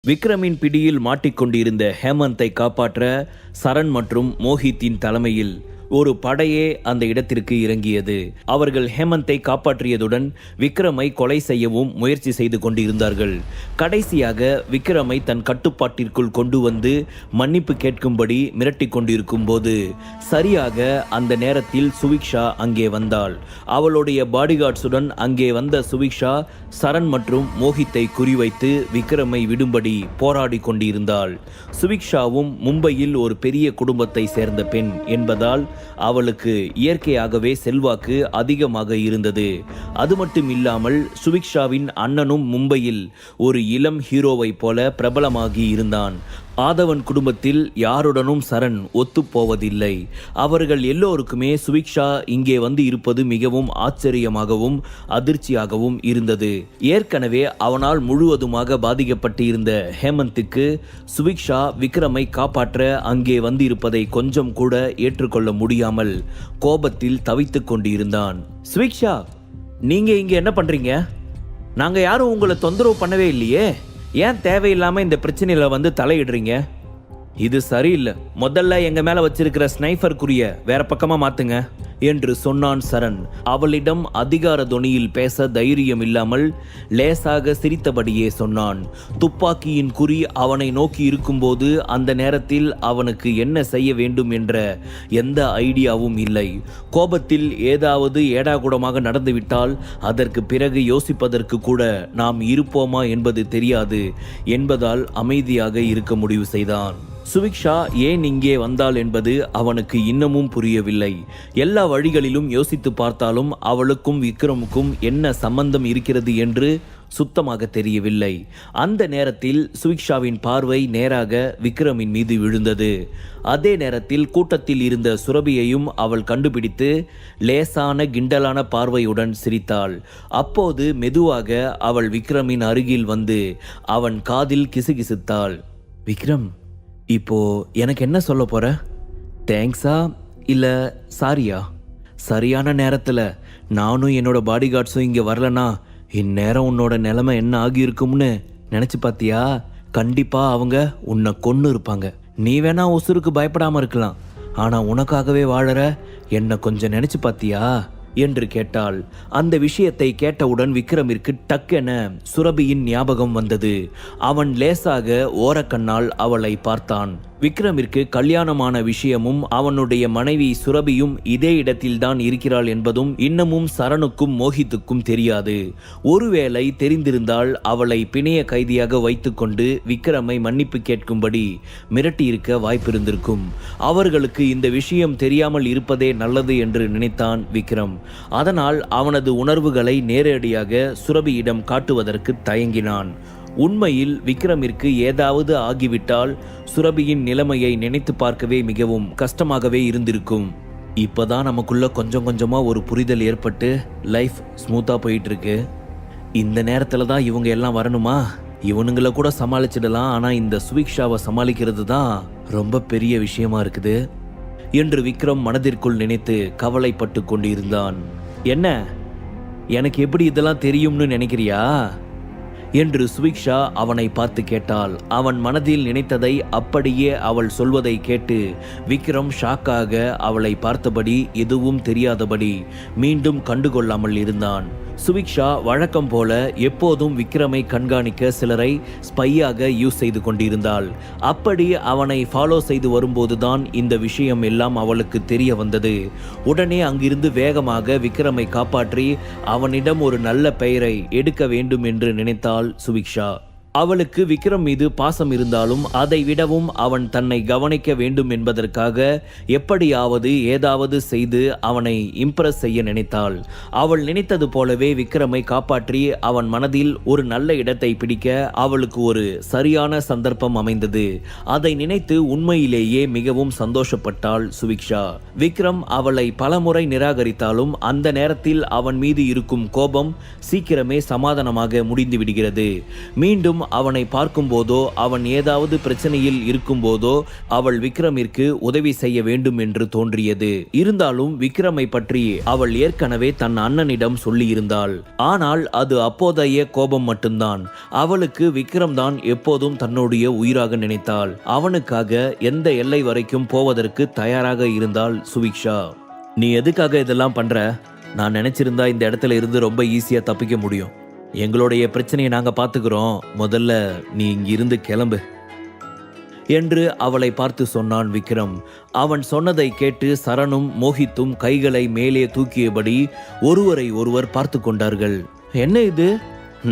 விக்ரமின் பிடியில் மாட்டிக்கொண்டிருந்த ஹேமந்தை காப்பாற்ற சரண் மற்றும் மோஹித்தின் தலைமையில் ஒரு படையே அந்த இடத்திற்கு இறங்கியது. அவர்கள் ஹேமந்தை காப்பாற்றியதுடன் விக்ரமை கொலை செய்யவும் முயற்சி செய்து கொண்டிருந்தார்கள். கடைசியாக விக்ரமை தன் கட்டுப்பாட்டிற்குள் கொண்டு வந்து மன்னிப்பு கேட்கும்படி மிரட்டி கொண்டிருக்கும் போது சரியாக அந்த நேரத்தில் சுவிக்ஷா அங்கே வந்தாள். அவளுடைய பாடிகார்ட்ஸுடன் அங்கே வந்த சுவிக்ஷா சரண் மற்றும் மோஹித்தை குறிவைத்து விக்ரமை விடும்படி போராடி கொண்டிருந்தாள். சுவிக்ஷாவும் மும்பையில் ஒரு பெரிய குடும்பத்தை சேர்ந்த பெண் என்பதால் அவளுக்கு இயற்கையாகவே செல்வாக்கு அதிகமாக இருந்தது. அது மட்டும் இல்லாமல் சுவிக்ஷாவின் அண்ணனும் மும்பையில் ஒரு இளம் ஹீரோவை போல பிரபலமாகி இருந்தான். ஆதவன் குடும்பத்தில் யாருடனும் சரண் ஒத்துப்போவதில்லை. அவர்கள் எல்லோருக்குமே சுவிக்ஷா இங்கே வந்து இருப்பது மிகவும் ஆச்சரியமாகவும் அதிர்ச்சியாகவும் இருந்தது. ஏற்கனவே அவனால் முழுவதுமாக பாதிக்கப்பட்டு இருந்த ஹேமந்துக்கு சுவிக்ஷா விக்ரமை காப்பாற்ற அங்கே வந்து இருப்பதை கொஞ்சம் கூட ஏற்றுக்கொள்ள முடியாமல் கோபத்தில் தவித்து கொண்டிருந்தான். சுவிக்ஷா, நீங்க இங்க என்ன பண்றீங்க? நாங்க யாரும் உங்களை தொந்தரவு பண்ணவே இல்லையே. ஏன் தேவையில்லாம இந்த பிரச்சனையில வந்து தலையிடுறீங்க? இது சரியில்லை. முதல்ல எங்க மேல வச்சிருக்கிற ஸ்னைஃபர் குறிய வேற பக்கமா மாத்துங்க என்று சொன்னான் சரண். அவளிடம் அதிகார தொனியில் பேச தைரியம் இல்லாமல் லேசாக சிரித்தபடியே சொன்னான். துப்பாக்கியின் குறி அவனை நோக்கி இருக்கும்போது அந்த நேரத்தில் அவனுக்கு என்ன செய்ய வேண்டும் என்ற எந்த ஐடியாவும் இல்லை. கோபத்தில் ஏதாவது ஏடாகூடமாக நடந்துவிட்டால் அதற்கு பிறகு யோசிப்பதற்கு கூட நாம் இருப்போமா என்பது தெரியாது என்பதால் அமைதியாக இருக்க முடிவு செய்தான். சுவிக்ஷா ஏன் இங்கே வந்தாள் என்பது அவனுக்கு இன்னமும் புரியவில்லை. எல்லா வழிகளிலும் யோசித்து பார்த்தாலும் அவளுக்கும் விக்ரமுக்கும் என்ன சம்பந்தம் இருக்கிறது என்று சுத்தமாக தெரியவில்லை. அந்த நேரத்தில் சுவிக்ஷாவின் பார்வை நேராக விக்ரமின் மீது விழுந்தது. அதே நேரத்தில் கூட்டத்தில் இருந்த சுரபியையும் அவள் கண்டுபிடித்து லேசான கிண்டலான பார்வையுடன் சிரித்தாள். அப்போது மெதுவாக அவள் விக்ரமின் அருகில் வந்து அவன் காதில் கிசுகிசுத்தாள். விக்ரம், இப்போ எனக்கு என்ன சொல்ல போற? தேங்க்ஸா இல்ல சாரியா? சரியான நேரத்துல நானும் என்னோட பாடிகார்ட்ஸும் இங்க வரலனா இந்நேரம் உன்னோட நிலைமை என்ன ஆகியிருக்கும்னு நினைச்சு பாத்தியா? கண்டிப்பா அவங்க உன்னை கொன்னு இருப்பாங்க. நீ வேணா உசுருக்கு பயப்படாம இருக்கலாம், ஆனா உனக்காகவே வாழற என்ன கொஞ்சம் நினைச்சு பாத்தியா என்று கேட்டாள். அந்த விஷயத்தை கேட்டவுடன் விக்ரமிற்கு டக்கென சுரபியின் ஞாபகம் வந்தது. அவன் லேசாக ஓரக்கண்ணால் அவளை பார்த்தான். விக்ரமிற்கு கல்யாணமான விஷயமும் அவனுடைய மனைவி சுரபியும் இதே இடத்தில்தான் இருக்கிறாள் என்பதும் இன்னமும் சரணுக்கும் மோஹித்துக்கும் தெரியாது. ஒருவேளை தெரிந்திருந்தால் அவளை பிணைய கைதியாக வைத்துக்கொண்டு விக்ரமை மன்னிப்பு கேட்கும்படி மிரட்டியிருக்க வாய்ப்பிருந்திருக்கும். அவர்களுக்கு இந்த விஷயம் தெரியாமல் இருப்பதே நல்லது என்று நினைத்தான் விக்ரம். அதனால் அவனது உணர்வுகளை நேரடியாக சுரபியிடம் காட்டுவதற்கு தயங்கினான். உண்மையில் விக்ரமிற்கு ஏதாவது ஆகிவிட்டால் சுரபியின் நிலைமையை நினைத்து பார்க்கவே மிகவும் கஷ்டமாகவே இருந்திருக்கும். இப்பதான் நமக்குள்ள கொஞ்சம் கொஞ்சமா ஒரு புரிதல் ஏற்பட்டு லைஃப் ஸ்மூத்தா போயிட்டு இருக்கு. இந்த நேரத்துல தான் இவங்க எல்லாம் வரணுமா? இவனுங்களை கூட சமாளிச்சிடலாம், ஆனா இந்த சுவிக்ஷாவை சமாளிக்கிறது தான் ரொம்ப பெரிய விஷயமா இருக்குது என்று விக்ரம் மனதிற்குள் நினைத்து கவலைப்பட்டு கொண்டிருந்தான். என்ன, எனக்கு எப்படி இதெல்லாம் தெரியும்னு நினைக்கிறியா என்று சுவிக்ஷா அவனை பார்த்து கேட்டாள். அவன் மனதில் நினைத்ததை அப்படியே அவள் சொல்வதை கேட்டு விக்ரம் ஷாக்காக அவளை பார்த்தபடி எதுவும் தெரியாதபடி மீண்டும் கண்டுகொள்ளாமல் இருந்தான். சுவிக்ஷா வழக்கம் போல எப்போதும் விக்ரமை கண்காணிக்க சிலரை ஸ்பையாக யூஸ் செய்து கொண்டிருந்தாள். அப்படி அவனை ஃபாலோ செய்து வரும்போதுதான் இந்த விஷயம் எல்லாம் அவளுக்கு தெரிய வந்தது. உடனே அங்கிருந்து வேகமாக விக்ரமை காப்பாற்றி அவனிடம் ஒரு நல்ல பெயரை எடுக்க வேண்டும் என்று நினைத்தாள் சுவிக்ஷா. அவளுக்கு விக்ரம் மீது பாசம் இருந்தாலும் அதை விடவும் அவன் தன்னை கவனிக்க வேண்டும் என்பதற்காக எப்படியாவது ஏதாவது செய்து அவனை இம்ப்ரெஸ் செய்ய நினைத்தாள். அவள் நினைத்தது போலவே விக்ரமை காப்பாற்றி அவன் மனதில் ஒரு நல்ல இடத்தை பிடிக்க அவளுக்கு ஒரு சரியான சந்தர்ப்பம் அமைந்தது. அதை நினைத்து உண்மையிலேயே மிகவும் சந்தோஷப்பட்டாள் சுவிக்ஷா. விக்ரம் அவளை பலமுறை நிராகரித்தாலும் அந்த நேரத்தில் அவன் மீது இருக்கும் கோபம் சீக்கிரமே சமாதானமாக முடிந்து விடுகிறது. மீண்டும் விக்ரம் அவனை பார்க்கும்போதோ அவன் ஏதாவது பிரச்சனையில் இருக்கும்போதோ அவள் விக்ரமிற்கு உதவி செய்ய வேண்டும் என்று தோன்றியது. இருந்தாலும் விக்ரமை பற்றி அவள் ஏற்கனவே தன் அண்ணனிடம் சொல்லியிருந்தாள். ஆனால் அது அப்போதைய கோபம் மட்டும்தான். அவளுக்கு விக்ரம் தான் எப்போதும் தன்னுடைய உயிராக நினைத்தாள். அவனுக்காக எந்த எல்லை வரைக்கும் போவதற்கு தயாராக இருந்தாள் சுவிக்ஷா. நீ எதுக்காக இதெல்லாம் பண்ற? நான் நினைச்சிருந்தா இந்த இடத்துல இருந்து ரொம்ப ஈஸியா தப்பிக்க முடியும். எங்களுடைய பிரச்சனையை நாங்க பாத்துக்கிறோம். முதல்ல நீ இங்கிருந்து கிளம்பு என்று அவளை பார்த்து சொன்னான் விக்ரம். அவன் சொன்னதை கேட்டு சரணும் மோஹித்தும் கைகளை மேலே தூக்கியபடி ஒருவரை ஒருவர் பார்த்து கொண்டார்கள். என்ன இது?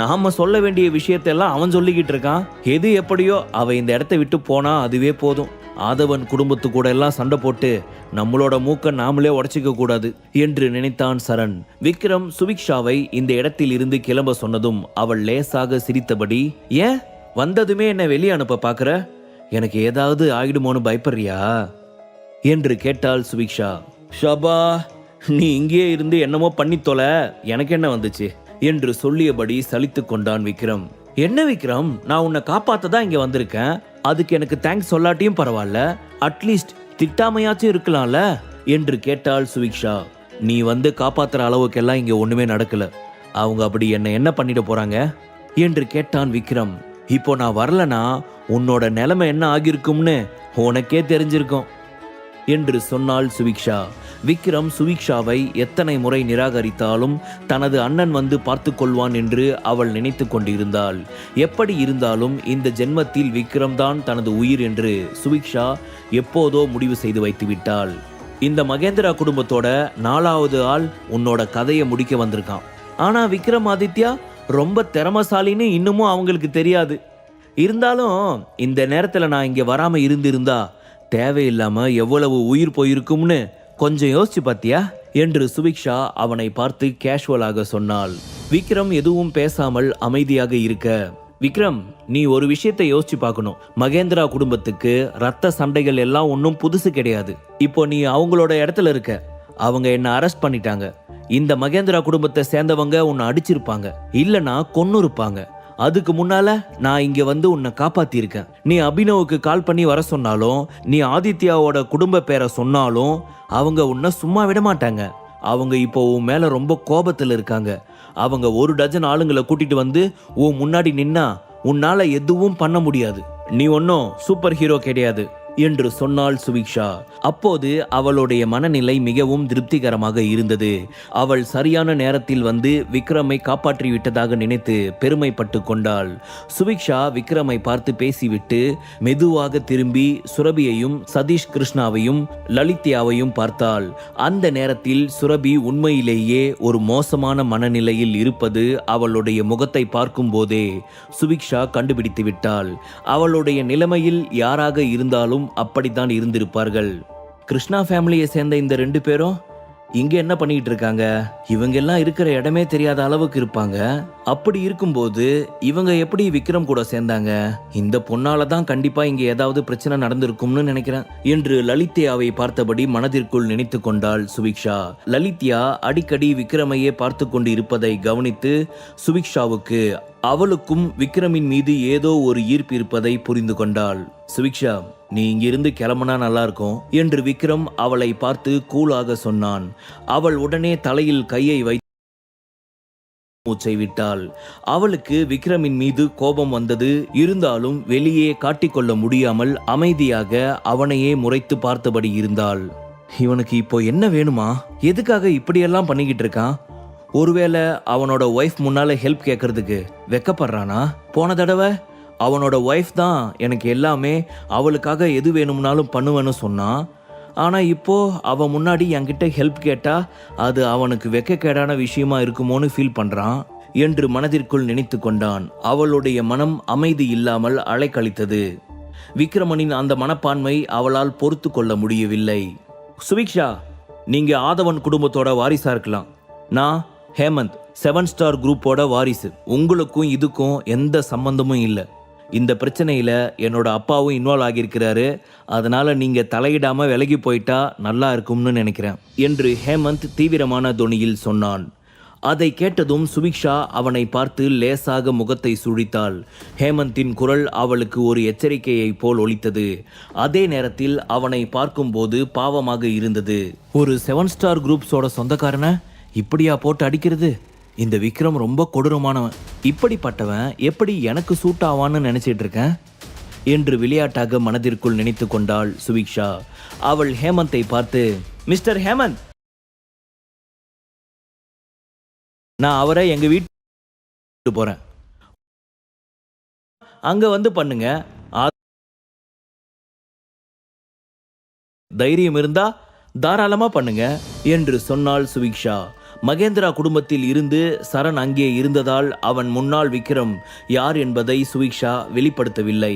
நாம சொல்ல வேண்டிய விஷயத்தெல்லாம் அவன் சொல்லிக்கிட்டு இருக்கான். எது எப்படியோ அவ இந்த இடத்தை விட்டு போனா அதுவே போதும். ஆதவன் குடும்பத்து கூட எல்லாம் சண்டை போட்டு நம்மளோட மூக்க நாமளே உடைச்சிக்க கூடாது என்று நினைத்தான் சரண். விக்ரம் சுவிக்ஷாவை இந்த இடத்தில் இருந்து கிளம்ப சொன்னதும் அவள் லேசாக சிரித்தபடி, ஏன் வந்ததுமே என்ன வெளியே அனுப்ப பாக்குற? எனக்கு ஏதாவது ஆயிடுமோன்னு பயப்படுறியா என்று கேட்டாள் சுவிக்ஷா. ஷபா, நீ இங்கேயே இருந்து என்னமோ பண்ணி தொலை, எனக்கு என்ன வந்துச்சு என்று சொல்லியபடி சலித்து கொண்டான் விக்ரம். என்ன விக்ரம், நான் உன்னை காப்பாத்ததான் இங்க வந்திருக்கேன். அதுக்கு எனக்கு தேங்க்ஸ் சொல்லாட்டியும் பரவாயில்ல, அட்லீஸ்ட் திட்டாமையாச்சும் இருக்கலாம்ல என்று கேட்டாள் சுவிக்ஷா. நீ வந்து காப்பாத்துற அளவுக்கெல்லாம் இங்க ஒண்ணுமே நடக்கல. அவங்க அப்படி என்ன பண்ணிட போறாங்க என்று கேட்டான் விக்ரம். இப்போ நான் வரலனா உன்னோட நிலைமை என்ன ஆகியிருக்கும்னு உனக்கே தெரிஞ்சிருக்கும் என்று சொன்னாள் சுவிக்ஷா. விக்ரம் சுவிக்ஷாவை எத்தனை முறை நிராகரித்தாலும் தனது அண்ணன் வந்து பார்த்து கொள்வான் என்று அவள் நினைத்து கொண்டிருந்தாள். எப்படி இருந்தாலும் இந்த ஜென்மத்தில் விக்ரம் தான் தனது உயிர் என்று சுவிக்ஷா எப்போதோ முடிவு செய்து வைத்து விட்டாள். இந்த மகேந்திரா குடும்பத்தோட 4வது ஆள் உன்னோட கதையை முடிக்க வந்திருக்கான். ஆனா விக்ரமாதித்யா ரொம்ப திறமசாலின்னு இன்னமும் அவங்களுக்கு தெரியாது. இருந்தாலும் இந்த நேரத்துல நான் இங்க வராம இருந்திருந்தா தேவையில்லாம எவ்வளவு உயிர் போயிருக்கும்னு கொஞ்சம் யோசிச்சு பாத்தியா என்று சுவிக்ஷா அவனை பார்த்து கேஷுவலாக சொன்னாள். விக்ரம் எதுவும் பேசாமல் அமைதியாக இருக்க, விக்ரம், நீ ஒரு விஷயத்தை யோசிச்சு பார்க்கணும். மகேந்திரா குடும்பத்துக்கு ரத்த சண்டைகள் எல்லாம் ஒன்றும் புதுசு கிடையாது. இப்போ நீ அவங்களோட இடத்துல இருக்க. அவங்க என்ன அரெஸ்ட் பண்ணிட்டாங்க. இந்த மகேந்திரா குடும்பத்தை சேர்ந்தவங்க உன்னை அடிச்சிருப்பாங்க, இல்லனா கொன்னு இருப்பாங்க. அதுக்கு முன்னால நான் இங்க வந்து உன்னை காப்பாத்தி இருக்கேன். நீ அபினவுக்கு கால் பண்ணி வர சொன்னாலும், நீ ஆதித்யாவோட குடும்ப பேரை சொன்னாலும் அவங்க உன்னை சும்மா விட மாட்டாங்க. அவங்க இப்போ உன் மேல ரொம்ப கோபத்துல இருக்காங்க. அவங்க 1 டஜன் ஆளுங்களை கூட்டிட்டு வந்து உன் முன்னாடி நின்னா உன்னால எதுவும் பண்ண முடியாது. நீ ஒன்னும் சூப்பர் ஹீரோ கிடையாது என்று சொன்னாள் சுவிக்ஷா. அப்போது அவளுடைய மனநிலை மிகவும் திருப்திகரமாக இருந்தது. அவள் சரியான நேரத்தில் வந்து விக்ரமை காப்பாற்றி விட்டதாக நினைத்து பெருமைப்பட்டு கொண்டாள். சுவிக்ஷா விக்ரமை பார்த்து பேசிவிட்டு மெதுவாக திரும்பி சுரபியையும் சதீஷ் கிருஷ்ணாவையும் லலித்யாவையும் பார்த்தாள். அந்த நேரத்தில் சுரபி உண்மையிலேயே ஒரு மோசமான மனநிலையில் இருப்பது அவளுடைய முகத்தை பார்க்கும் போதே சுவிக்ஷா கண்டுபிடித்து விட்டாள். அவளுடைய நிலைமையில் யாராக இருந்தாலும் அப்படித்தான் இருந்திருப்பார்கள். கிருஷ்ணா ஃபேமிலியை சேர்ந்த இந்த 2 பேரும் இங்க என்ன பண்ணிட்டு இருக்காங்க? இவங்க எல்லாம் இருக்கிற இடமே தெரியாத அளவுக்கு இருப்பாங்க. அப்படி இருக்கும்போது இவங்க எப்படி விக்ரம் கூட சேர்ந்தாங்க? இந்த பொண்ணால தான் கண்டிப்பா இங்க ஏதாவது பிரச்சனை நடந்திருக்கும்னு நினைக்கிறேன் என்று லலித்யாவை பார்த்தபடி மனதிற்குள் நினைத்து கொண்டாள் சுவிக்ஷா. லலித்யா அடிக்கடி விக்ரமையே பார்த்து கொண்டு இருப்பதை கவனித்து சுவிக்ஷாவுக்கு அவளுக்கும் விக்ரமின் மீது ஏதோ ஒரு ஈர்ப்பு இருப்பதை புரிந்து கொண்டாள். சுவிக்ஷா, நீ இங்கிருந்து கிளம்புனா நல்லா இருக்கும் என்று விக்ரம் அவளை பார்த்து கூலாக சொன்னான். அவள் உடனே தலையில் கையை வைத்து மூச்சை விட்டாள். அவளுக்கு விக்ரமின் மீது கோபம் வந்தது. இருந்தாலும் வெளியே காட்டிக்கொள்ள முடியாமல் அமைதியாக அவனையே முறைத்து பார்த்தபடி இருந்தாள். இவனுக்கு இப்போ என்ன வேணுமா? எதுக்காக இப்படியெல்லாம் பண்ணிக்கிட்டு இருக்கான்? ஒருவேளை அவனோட ஒய்ஃப் முன்னால ஹெல்ப் கேட்கறதுக்கு வெக்கப்படுறானா? போன தடவை அவனோட ஒய்ஃப் தான் எனக்கு எல்லாமே, அவளுக்காக எது வேணும்னாலும் பண்ணுவேன்னு சொன்னான். ஆனால் இப்போ அவன் முன்னாடி என்கிட்ட ஹெல்ப் கேட்டா அது அவனுக்கு வெக்கக்கேடான விஷயமா இருக்குமோன்னு ஃபீல் பண்ணுறான் என்று மனதிற்குள் நினைத்து கொண்டான். அவளுடைய மனம் அமைதி இல்லாமல் அலைக்கழித்தது. விக்ரமனின் அந்த மனப்பான்மை அவளால் பொறுத்து கொள்ள முடியவில்லை. சுவிக்ஷா, நீங்க ஆதவன் குடும்பத்தோட வாரிசா இருக்கலாம். நான் ஹேமந்த் 7 ஸ்டார் குரூப்போட வாரிசு. உங்களுக்கும் இதுக்கும் எந்த சம்பந்தமும் இல்லை. இந்த பிரச்சனையில என்னோட அப்பாவும் இன்வால்வ் ஆகியிருக்கிறாரு. அதனால நீங்க தலையிடாம விலகி போயிட்டா நல்லா இருக்கும்னு நினைக்கிறேன் என்று ஹேமந்த் தீவிரமான தொனியில் சொன்னான். அதை கேட்டதும் சுபிக்ஷா அவனை பார்த்து லேசாக முகத்தை சுழித்தாள். ஹேமந்தின் குரல் அவளுக்கு ஒரு எச்சரிக்கையை போல் ஒலித்தது. அதே நேரத்தில் அவனை பார்க்கும்போது பாவமாக இருந்தது. ஒரு 7 ஸ்டார் குரூப்ஸோட சொந்தக்காரனை இப்படியா போட்டு அடிக்கிறது? இந்த விக்ரம் ரொம்ப கொடூரமானவன். இப்படிப்பட்டவன் எப்படி எனக்கு சூட் ஆவான்னு நினைச்சிட்டு இருக்கேன் என்று விளையாட்டாக மனதிற்குள் நினைத்து கொண்டாள் சுபிக்ஷா. அவள் ஹேமந்தை பார்த்து, மிஸ்டர் ஹேமந்த், நான் அவரை எங்க வீட்டு போறேன், அங்க வந்து பண்ணுங்க. தைரியம் இருந்தா தாராளமா பண்ணுங்க என்று சொன்னாள் சுபிக்ஷா. மகேந்திரா குடும்பத்தில் இருந்து சரண் அங்கே இருந்ததால் அவன் முன்னாள் விக்ரம் யார் என்பதை சுபிக்ஷா வெளிப்படுத்தவில்லை.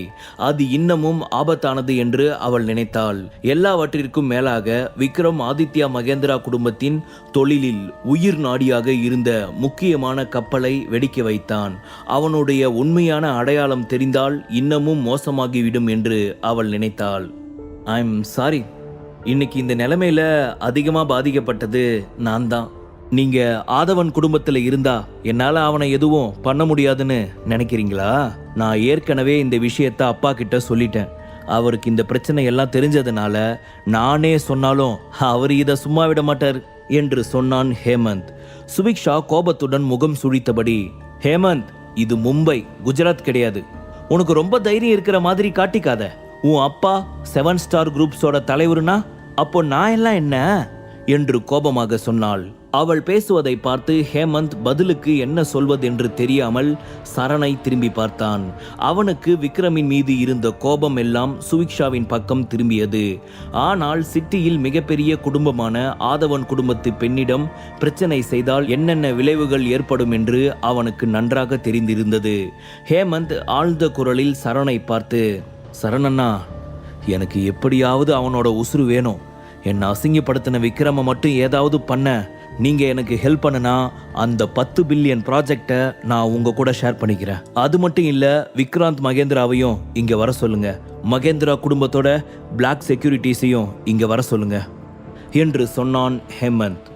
அது இன்னமும் ஆபத்தானது என்று அவள் நினைத்தாள். எல்லாவற்றிற்கும் மேலாக விக்ரம் ஆதித்யா மகேந்திரா குடும்பத்தின் தொழிலில் உயிர் நாடியாக இருந்த முக்கியமான கப்பலை வெடிக்க வைத்தான். அவனுடைய உண்மையான அடையாளம் தெரிந்தால் இன்னமும் மோசமாகிவிடும் என்று அவள் நினைத்தாள். ஐ எம் சாரி, இன்னைக்கு இந்த நிலைமையில அதிகமா பாதிக்கப்பட்டது நான் தான். நீங்க ஆதவன் குடும்பத்துல இருந்தா என்னால அவனை எதுவும் பண்ண முடியாதுன்னு நினைக்கிறீங்களா? நான் ஏற்கனவே இந்த விஷயத்த அப்பா கிட்ட சொல்லிட்டேன். அவருக்கு இந்த பிரச்சனை எல்லாம் தெரிஞ்சதுனால நானே சொன்னாலும் அவர் இதை சும்மா விட மாட்டார் என்று சொன்னான் ஹேமந்த். சுபிக்ஷா கோபத்துடன் முகம் சுழித்தபடி, ஹேமந்த், இது மும்பை, குஜராத் கிடையாது. உனக்கு ரொம்ப தைரியம் இருக்கிற மாதிரி காட்டிக்காத. உன் அப்பா 7 ஸ்டார் குரூப்ஸோட தலைவருனா அப்போ நான் எல்லாம் என்ன என்று கோபமாக சொன்னாள். அவள் பேசுவதை பார்த்து ஹேமந்த் பதிலுக்கு என்ன சொல்வதென்று தெரியாமல் சரணை திரும்பி பார்த்தான். அவனுக்கு விக்ரமின் மீது இருந்த கோபம் எல்லாம் சுபிக்ஷாவின் பக்கம் திரும்பியது. ஆனால் சிட்டியில் மிகப்பெரிய குடும்பமான ஆதவன் குடும்பத்து பெண்ணிடம் பிரச்சனை செய்தால் என்னென்ன விளைவுகள் ஏற்படும் என்று அவனுக்கு நன்றாக தெரிந்திருந்தது. ஹேமந்த் ஆழ்ந்த குரலில் சரணை பார்த்து, சரணண்ணா, எனக்கு எப்படியாவது அவனோட உசுறு வேணும். என்னை அசிங்கப்படுத்தின விக்ரம மட்டும் ஏதாவது பண்ண நீங்க எனக்கு ஹெல்ப் பண்ணனா அந்த 10 பில்லியன் ப்ராஜெக்டை நான் உங்க கூட ஷேர் பண்ணிக்கிறேன். அது மட்டும் இல்ல, விக்ராந்த் மகேந்திராவையும் இங்க வர சொல்லுங்க. மகேந்திரா குடும்பத்தோட பிளாக் செக்யூரிட்டிஸையும் இங்க வர சொல்லுங்க என்று சொன்னான் ஹேமந்த்.